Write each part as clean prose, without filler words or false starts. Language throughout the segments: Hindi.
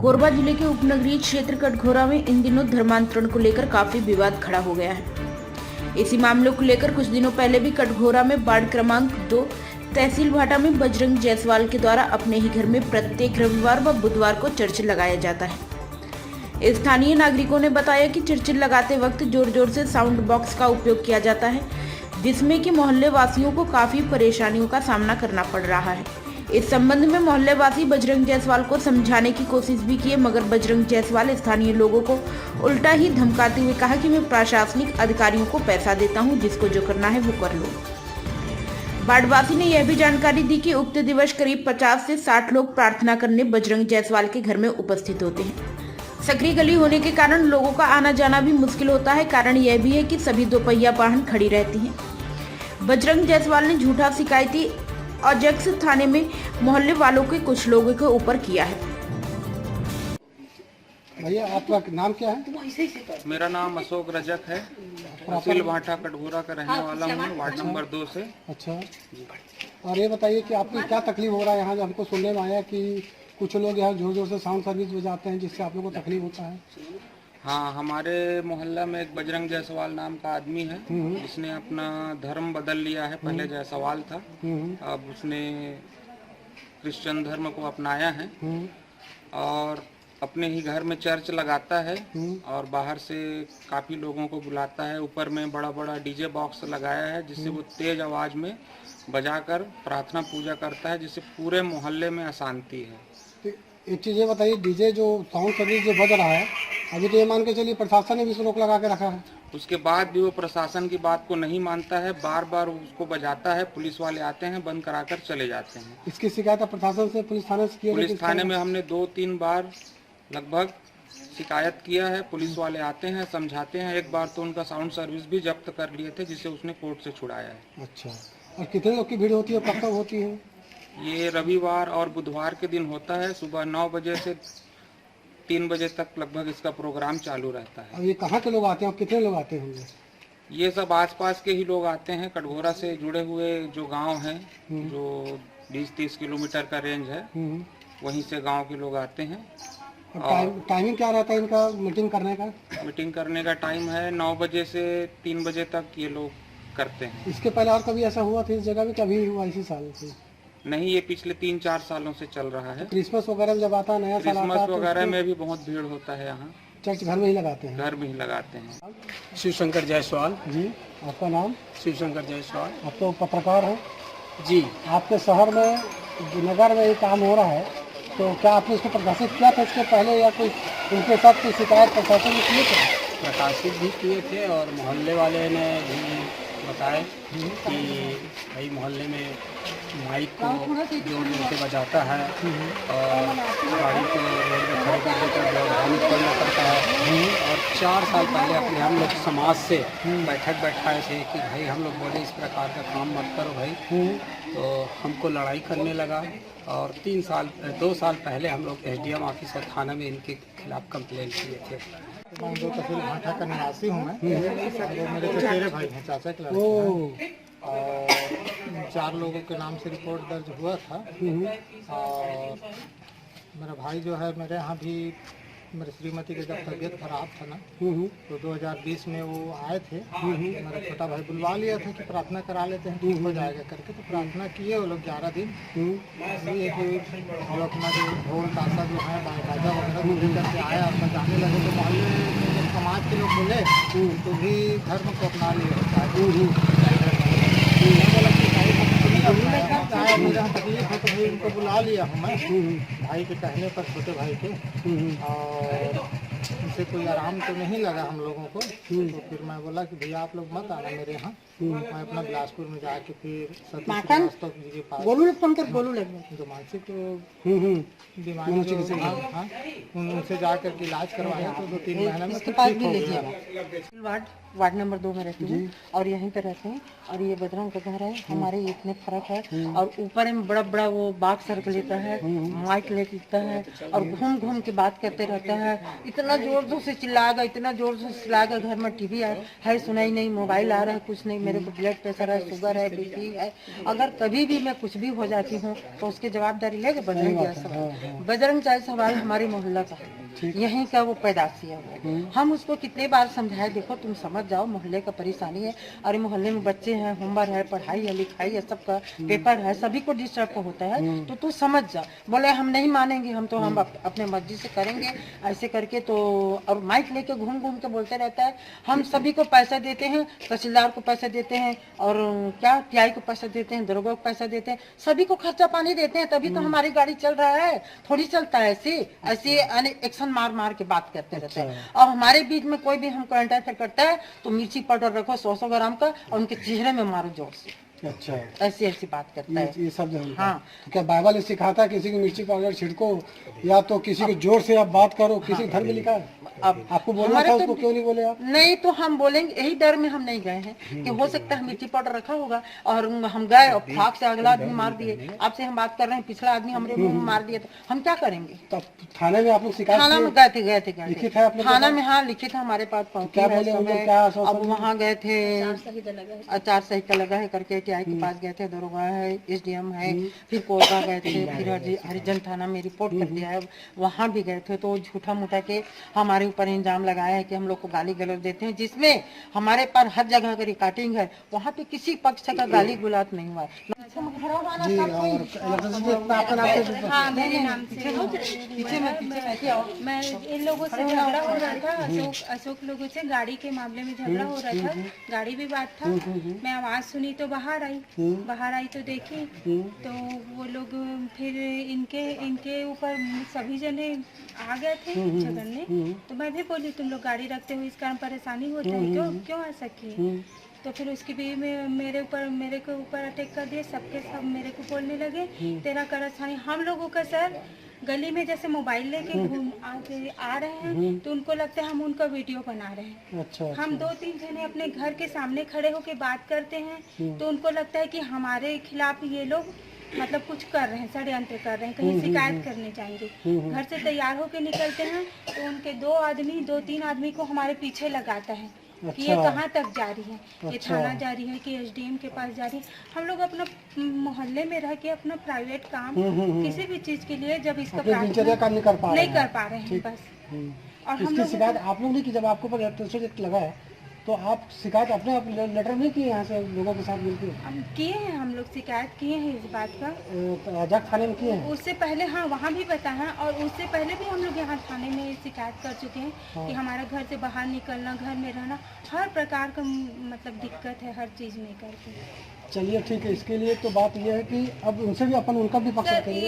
कोरबा जिले के उपनगरीय क्षेत्र कटघोरा में इन दिनों धर्मांतरण को लेकर काफी विवाद खड़ा हो गया है। इसी मामले को लेकर कुछ दिनों पहले भी कटघोरा में वार्ड क्रमांक 2 तहसील भाटा में बजरंग जायसवाल के द्वारा अपने ही घर में प्रत्येक रविवार व बुधवार को चर्च लगाया जाता है। स्थानीय नागरिकों ने बताया कि चर्च लगाते वक्त जोर जोर से साउंड बॉक्स का उपयोग किया जाता है, जिसमें कि मोहल्ले वासियों को काफी परेशानियों का सामना करना पड़ रहा है। इस संबंध में मोहल्ले वासी बजरंग जायसवाल को समझाने की कोशिश भी की, मगर बजरंग जायसवाल स्थानीय लोगों को उल्टा ही धमकाते हुए कहा कि मैं प्रशासनिक अधिकारियों को पैसा देता हूं, जिसको जो करना है वो कर लो। वार्डवासी ने यह भी जानकारी दी कि उक्त दिवस करीब 50 से 60 लोग प्रार्थना करने बजरंग जायसवाल के घर में उपस्थित होते हैं। सकरी गली होने के कारण लोगों का आना जाना भी मुश्किल होता है। कारण यह भी है कि सभी दोपहिया वाहन खड़ी रहती हैं। बजरंग जायसवाल ने झूठा शिकायती अजक्स थाने में मोहल्ले वालों के कुछ लोगों के ऊपर किया है। भैया आपका नाम क्या है? मेरा नाम अशोक रजक है। तहसील भाटा कटघोरा का रहने वाला हूँ, वार्ड नंबर 2 से। अच्छा, और ये बताइए कि आपको क्या तकलीफ हो रहा है? यहाँ हमको सुनने में आया कि कुछ लोग यहाँ जोर जोर से साउंड सर्विस बजाते हैं, जिससे आप लोगों को तकलीफ होता है। हाँ, हमारे मोहल्ला में एक बजरंग जायसवाल नाम का आदमी है, जिसने अपना धर्म बदल लिया है। पहले जायसवाल था, अब उसने क्रिश्चियन धर्म को अपनाया है और अपने ही घर में चर्च लगाता है और बाहर से काफ़ी लोगों को बुलाता है। ऊपर में बड़ा बड़ा डीजे बॉक्स लगाया है, जिससे वो तेज आवाज़ में बजाकर प्रार्थना पूजा करता है, जिससे पूरे मोहल्ले में अशांति है। एक चीज़ ये बताइए, डीजे जो साउंड सर्विस जो बज रहा है, अभी तो ये मान के चलिए प्रशासन ने भी रोक लगा के रखा है। उसके बाद भी वो प्रशासन की बात को नहीं मानता है, बार बार उसको बजाता है। पुलिस वाले आते हैं, बंद कराकर चले जाते हैं। इसकी शिकायत प्रशासन से पुलिस थाने से की है? पुलिस थाने में हमने 2-3 बार लगभग शिकायत किया है। पुलिस वाले आते हैं, समझाते हैं। एक बार तो उनका साउंड सर्विस भी जब्त कर लिए थे, जिसे उसने कोर्ट से छुड़ाया है। अच्छा, और कितने लोग की भीड़ होती है, कब तक होती है? ये रविवार और बुधवार के दिन होता है। सुबह 9 बजे से 3 बजे तक लगभग इसका प्रोग्राम चालू रहता है। और ये कहाँ के लोग आते हैं और कितने लोग आते हैं? ये सब आसपास के ही लोग आते हैं। कटघोरा से जुड़े हुए जो गांव हैं, जो 20-30 किलोमीटर का रेंज है, वहीं से गांव के लोग आते हैं। टाइमिंग क्या रहता है इनका मीटिंग करने का? मीटिंग करने का टाइम है 9 बजे से 3 बजे तक ये लोग करते हैं। इसके पहले और कभी ऐसा हुआ था इस जगह में? कभी हुआ इसी साल से? नहीं, ये पिछले 3-4 सालों से चल रहा है। तो क्रिसमस वगैरह में जब आता है, नया साल आता है, क्रिसमस वगैरह में भी बहुत भीड़ होता है। यहाँ चर्च घर में ही लगाते हैं? घर में ही लगाते हैं। शिवशंकर जायसवाल जी, आपका नाम? शिवशंकर जायसवाल। आप तो पत्रकार हैं जी। आपके शहर में, नगर में ये काम हो रहा है, तो क्या आपने इसको प्रकाशित किया था इसके पहले, या कोई उनके साथ कोई शिकायत प्रशासन ने किए थे? प्रकाशित भी किए थे और मोहल्ले वाले ने भी बताए कि भाई मोहल्ले में माइक को जोर जोर से बजाता है और गाड़ी को रोड में खड़े कर देकर व्यवधानित करना पड़ता है। और 4 साल पहले अपने हम लोग समाज से बैठक बैठाए थे कि भाई हम लोग बोले इस प्रकार का काम मत करो भाई, तो हमको लड़ाई करने लगा। और 2 साल पहले हम लोग SDM ऑफिस और थाना में इनके खिलाफ कंप्लेंट किए थे। जो तहसील भाटा का निवासी हूँ मैं, मेरे चचेरे भाई हैं, चाचा के लड़के, और 4 लोगों के नाम से रिपोर्ट दर्ज हुआ था। और मेरा भाई जो है, मेरे यहाँ भी मेरी श्रीमती की जब तबीयत खराब था ना, तो 2020 में वो आए थे। मेरा छोटा भाई बुलवा लिया था कि प्रार्थना करा लेते हैं, ठीक हो जाएगा करके। तो प्रार्थना किए वो लोग 11 दिन। ये कि हम लोग अपना जो ढोल ताशा जो है, बाजा वगैरह वो करके आया, अपना जाने लगे। तो मोहल्ले में जब समाज के लोग बोले तो भी धर्म को अपना लिए। मुझे तकलीफ है तो भाई उनको बुला लिया हूँ मैं, भाई के कहने पर, छोटे भाई के। और उनसे कोई आराम तो नहीं लगा हम लोगों को। तो फिर मैं बोला कि भैया आप लोग मत आना मेरे यहाँ। मैं अपना बिलासपुर में जाके फिर सतीश श्रीवास्तव जी के पास, जो मानसिक बीमारी, हाँ, उनसे जाकर इलाज करवाया। तो 2-3 महीने में ठीक हो गया। वार्ड नंबर 2 में रहती हूँ और यहीं पे रहते हैं। और ये बजरंग का घर है, हमारे इतने फर्क है। और ऊपर में बड़ा बड़ा वो बाग सर्कल लेता है, माइक लेता है और घूम घूम के बात करते रहता है। इतना जोर जोर से चिल्लाएगा, इतना जोर से चिल्लाएगा। घर में टीवी है सुनाई नहीं, मोबाइल आ रहा है कुछ नहीं। मेरे को ब्लड प्रेशर है, शुगर है, बीपी है। अगर कभी भी मैं कुछ भी हो जाती हूँ तो उसकी जवाबदारी लेगा बजरंग जायसवाल। बजरंग जायसवाल हमारे मोहल्ला का है, यहीं का वो पैदाशी है वो। हम उसको कितने बार समझाए, देखो तुम समझ जाओ, मोहल्ले का परेशानी है। अरे मोहल्ले में बच्चे हैं, होमवर्क है, पढ़ाई है, लिखाई है, सबका पेपर है, सभी को डिस्टर्ब होता है, तो तू समझ जा। बोले हम नहीं मानेंगे, हम अपने मर्जी से करेंगे ऐसे करके। तो और माइक लेके घूम घूम के बोलते रहता है। हम सभी को पैसा देते हैं, तहसीलदार को पैसा देते हैं और क्या टीआई को पैसा देते हैं, दरोगा को पैसा देते हैं, सभी को खर्चा पानी देते हैं, तभी तो हमारी गाड़ी चल रहा है। थोड़ी चलता है ऐसे ऐसे एक्शन मार मार के बात करते रहते हैं। और हमारे बीच में कोई भी हमको इंटरफेयर करता है तो मिर्ची पाउडर रखो 100 ग्राम का और उनके चेहरे में मारो जोर से। अच्छा, ऐसी ऐसी बात करता है। ये सब जानता है। हाँ। तो क्या बाइबल सिखाता है किसी की मिर्ची पाउडर छिड़को या तो किसी को जोर से आप बात करो? किसी धर्म में लिखा है? अब आपको बोलना था, उसको क्यों नहीं बोले आप? नहीं तो हम बोलेंगे, यही डर में हम नहीं गए हैं कि हो सकता है मिर्ची पाउडर रखा होगा और हम गए और फाक से अगला आदमी मार दिए। आपसे हम बात कर रहे हैं, पिछला आदमी हमारे मुंह में मार दिया तो हम क्या करेंगे? तो थाने में आप लोग शिकायत थाना में गए थे लिखित है आपने? थाना में हाँ लिखित है हमारे पास पहुंची क्या है बोले समय। उन्होंने? क्या आश्वासन अब वहाँ गए थे, आचार संहिता लगा है करके टीआई के पास गए थे, दरोगा है, एसडीएम है, फिर कोरबा गए थे, फिर हरिजन थाना में रिपोर्ट कर दिया है, वहाँ भी गए थे। तो झूठा मूठा के हमारे ऊपर इल्जाम लगाया है कि हम लोग को गाली गलौज देते हैं, जिसमें हमारे पर हर जगह का रिकॉर्डिंग है। वहाँ पे किसी पक्ष का गाली गुलाज नहीं हुआ। जी, और आपका नाम क्या? हाँ, मेरे नाम से मैं इन लोगों से झगड़ा हो रहा था, अशोक लोगों से गाड़ी के मामले में झगड़ा हो रहा था, गाड़ी विवाद था। मैं आवाज सुनी तो बाहर आई तो देखी तो वो लोग फिर इनके ऊपर सभी जने आ गए थे झगड़ने। तो मैं भी बोली तुम लोग गाड़ी रखते हो इस कारण परेशानी होता है, क्यों ऐसा किए? तो फिर उसकी भी मेरे के ऊपर अटैक कर दिए, सबके सब मेरे को बोलने लगे तेरा करसानी। हम लोगों का सर गली में जैसे मोबाइल लेके आ रहे हैं तो उनको लगता है हम उनका वीडियो बना रहे हैं। अच्छा, हम 2-3 जने अपने घर के सामने खड़े होके बात करते हैं तो उनको लगता है कि हमारे खिलाफ ये लोग मतलब कुछ कर रहे हैं, षड्यंत्र कर रहे हैं, कहीं शिकायत करने जाएंगे। घर से तैयार होके निकलते हैं तो उनके 2-3 आदमी को हमारे पीछे लगाता है कि ये कहाँ तक जा रही है, ये थाना जा रही है कि एसडीएम के पास जा रही है। हम लोग अपना मोहल्ले में रह के अपना प्राइवेट काम किसी भी चीज के लिए जब इसका नहीं कर पा रहे हैं बस। और हम इसकी लोग शिकायत आप लोग नहीं की? जब आपके ऊपर लगा है तो आप शिकायत अपने लेटर नहीं किए यहाँ से लोगों के साथ मिलकर? किए हैं, हम लोग शिकायत किए हैं इस बात का। राजक थाने में किए हैं? उससे पहले हाँ वहाँ भी बताया और उससे पहले भी हम लोग यहाँ थाने में शिकायत कर चुके हैं कि हमारा घर से बाहर निकलना, घर में रहना, हर प्रकार का मतलब दिक्कत है हर चीज़ में करके। चलिए ठीक है, इसके लिए तो बात यह है कि अब उनसे भी अपन उनका भी पक्ष करेंगे।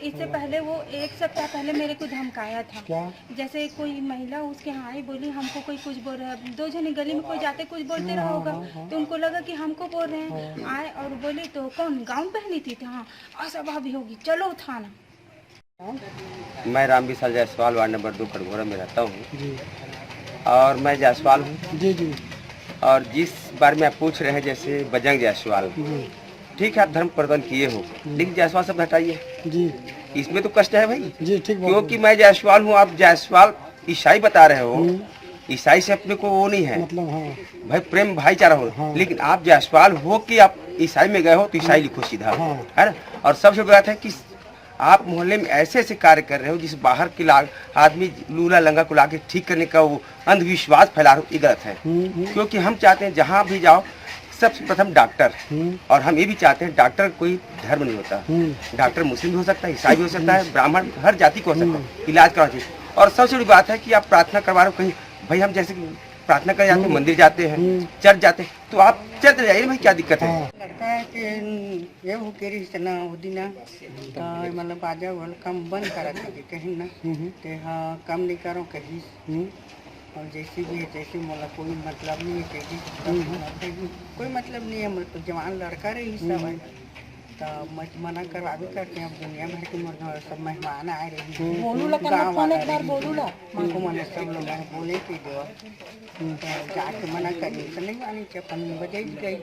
इससे पहले वो 1 सप्ताह पहले मेरे को धमकाया था। क्या? जैसे कोई महिला उसके यहाँ आई, बोली हमको कोई कुछ बोल रहा है, 2 जने गली में कोई जाते कुछ बोलते रहा होगा तो उनको लगा कि हमको बोल रहे हैं। आए और बोली तो कौन गाउन पहनी थी? हाँ, असभावी होगी, चलो थाना। मैं राम विशाल जायसवाल वार्ड नंबर 2 कटघोरा में रहता हूँ और मैं जायसवाल हूँ। जी जी। और जिस बारे में आप पूछ रहे हैं जैसे बजरंग जायसवाल, ठीक है आप धर्म परिवर्तन किए हो लेकिन जायसवाल शब्द हटाइए जी, इसमें तो कष्ट है भाई जी ठीक। क्योंकि मैं जायसवाल हूँ, आप जायसवाल ईसाई बता रहे हो, ईसाई से अपने को वो नहीं है मतलब हाँ भाई प्रेम भाईचारा हो। हाँ। लेकिन आप जायसवाल हो कि आप ईसाई में गए हो तो ईसाई लिखो सीधा, है ना। और सबसे बड़ी बात है कि आप मोहल्ले में ऐसे ऐसे कार्य कर रहे हो जिस बाहर के आदमी लूला लंगा को लाके ठीक करने का वो अंधविश्वास फैला रहे हो, ये गलत है। क्योंकि हम चाहते हैं जहाँ भी जाओ सबसे प्रथम डॉक्टर, और हम ये भी चाहते हैं डॉक्टर कोई धर्म नहीं होता, डॉक्टर मुस्लिम भी हो सकता है, ईसाई भी हो सकता है, ब्राह्मण, हर जाति को हो सकता है, इलाज करना चाहिए। और सबसे बड़ी बात है कि आप प्रार्थना करवा रहे हो कहीं, भाई हम जैसे प्रार्थना कर जाते हैं, मंदिर जाते हैं, चर्च जाते हैं, तो आप चर्च जाइए भाई, क्या दिक्कत है। लगता है कि ये हो केरी इतना होदिना तो मतलब आजा वाला काम बंद करा के कहीं ना ते हाँ काम नहीं करो कहीं। और जैसे भी है जैसे मतलब कोई मतलब नहीं है, कहीं कोई मतलब नहीं है, मतलब जवान लड़का रही सब है तो मना करवावे करते हैं। अब दुनिया भर के सब मेहमान आए रहे हैं। बोलू ला गाँव वाला एक बार बोलू ला को मैंने सब लोग बोले कि दो जाके मना करिए तो नहीं मानी चपन बजे गई।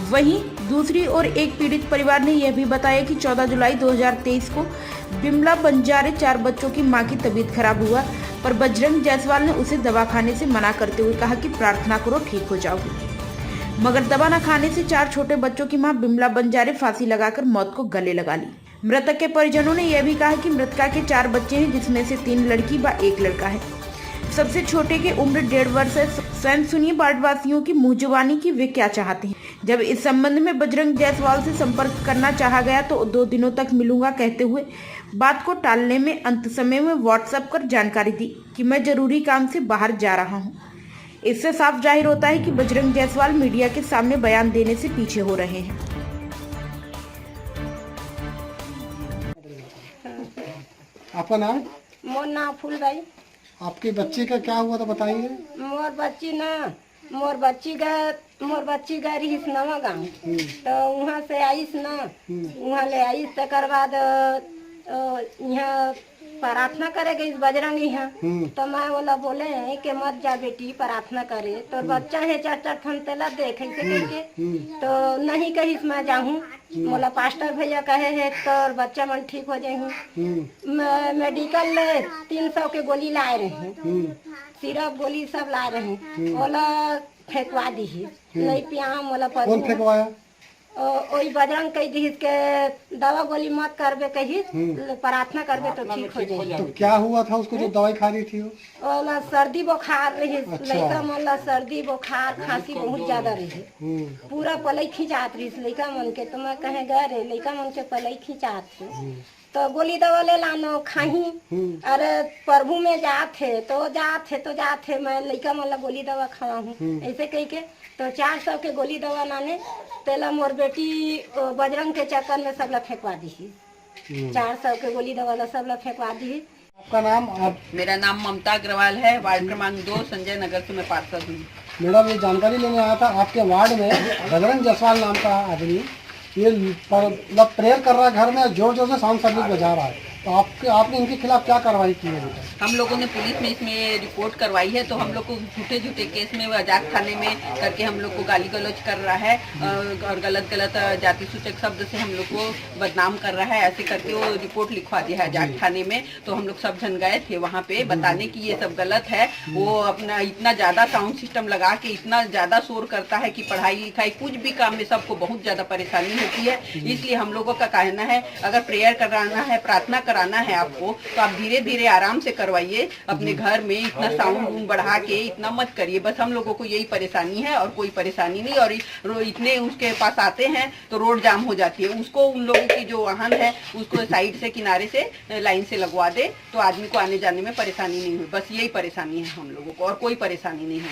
वहीं दूसरी ओर एक पीड़ित परिवार ने यह भी बताया कि 14 जुलाई 2023 को बिमला बंजारे 4 बच्चों की मां की तबीयत खराब हुआ, पर बजरंग जायसवाल ने उसे दवा खाने से मना करते हुए कहा कि प्रार्थना करो ठीक हो जाओगे, मगर दवा न खाने से 4 छोटे बच्चों की मां बिमला बंजारे फांसी लगाकर मौत को गले लगा ली। मृतक के परिजनों ने यह भी कहा कि मृतका के 4 बच्चे हैं, जिसमें से 3 लड़की व 1 लड़का है। सबसे छोटे की उम्र 1.5 वर्ष है। स्वयं सुनिए वार्डवासियों की मुंह जुबानी की वे क्या चाहते हैं। जब इस संबंध में बजरंग जायसवाल से संपर्क करना चाहा गया तो 2 दिनों तक मिलूंगा कहते हुए बात को टालने में अंत समय में व्हाट्सएप कर जानकारी दी कि मैं जरूरी काम से बाहर जा रहा हूं। इससे साफ जाहिर होता है कि बजरंग जायसवाल मीडिया के सामने बयान देने से पीछे हो रहे हैं। आपका नाम? मोर नाम फूलबाई। आपके बच्चे का क्या हुआ था बताइए। मोर बच्ची गई रही नवा गाँव, तो वहाँ से आईस ना, वहाँ ले आईस तकर बाद यहाँ प्रार्थना करे गई बजरंग यहाँ। तो मैं बोला बोले हैं कि मत जा बेटी प्रार्थना करे, तो बच्चा है 4 ठन तेला देखे करके, तो नहीं कही मैं जाऊँ। मोला पास्टर भैया कहे है तो बच्चा मन ठीक हो जाए। मेडिकल ले 300 के गोली लाए रहे, सिरप गोली सब लाए रहे, बोला फेंकवा दी नहीं पिया। मोला कौन फेंकवाया? वही बजरंग कही दी के दवा गोली मत करबे, कही प्रार्थना करबे तो ठीक हो जाए। तो क्या हुआ था उसको जो दवाई खा रही थी? ओला सर्दी बुखार रही। लड़का मन सर्दी बुखार खांसी बहुत ज्यादा रही, पूरा पलई खिंचात रही लड़का मन के। तो मैं कहे गए रे लड़का मन के पलई खिंचात तो गोली दवा ले लानो खाही। अरे प्रभु में जाते तो मैं लड़का मन गोली दवा खवाऊँ ऐसे कही के। तो 400 के गोली दवा लाने तेला मोर बेटी बजरंग के चक्कर में सब ला फेंकवा दी। 400 के गोली दवा ला सब ला फेंकवा दी। आपका नाम? मेरा नाम ममता अग्रवाल है, वार्ड क्रमांक 2 संजय नगर से मैं पार्षद हूँ। मैडम ये जानकारी लेने आया था, आपके वार्ड में बजरंग जायसवाल नाम का आदमी ये मतलब प्रेयर कर रहा है घर में, जोर जोर से साउंड सर्विस बजा रहा है, तो आपने इनके खिलाफ क्या कार्रवाई की है? हम लोगों ने पुलिस में इसमें रिपोर्ट करवाई है। तो हम लोग को झूठे केस में आजाद खाने में करके हम लोग को गाली गलौज कर रहा है और गलत जाति सूचक शब्द से हम लोग को बदनाम कर रहा है। ऐसे करके वो रिपोर्ट लिखवा दिया है आजाद खाने में। तो हम लोग सब जन गए थे वहाँ पे बताने की ये सब गलत है। वो अपना इतना ज्यादा साउंड सिस्टम लगा के इतना ज्यादा शोर करता है कि पढ़ाई लिखाई कुछ भी काम में सबको बहुत ज्यादा परेशानी होती है। इसलिए हम लोगों का कहना है अगर प्रेयर कराना है, प्रार्थना कराना है आपको, तो आप धीरे धीरे आराम से करवाइए अपने घर में। इतना साउंड बढ़ा के इतना मत करिए। बस हम लोगों को यही परेशानी है और कोई परेशानी नहीं। और इतने उसके पास आते हैं तो रोड जाम हो जाती है। उसको उन लोगों की जो वाहन है उसको साइड से किनारे से लाइन से लगवा दे तो आदमी को आने जाने में परेशानी नहीं हुई। बस यही परेशानी है हम लोगों को और कोई परेशानी नहीं है।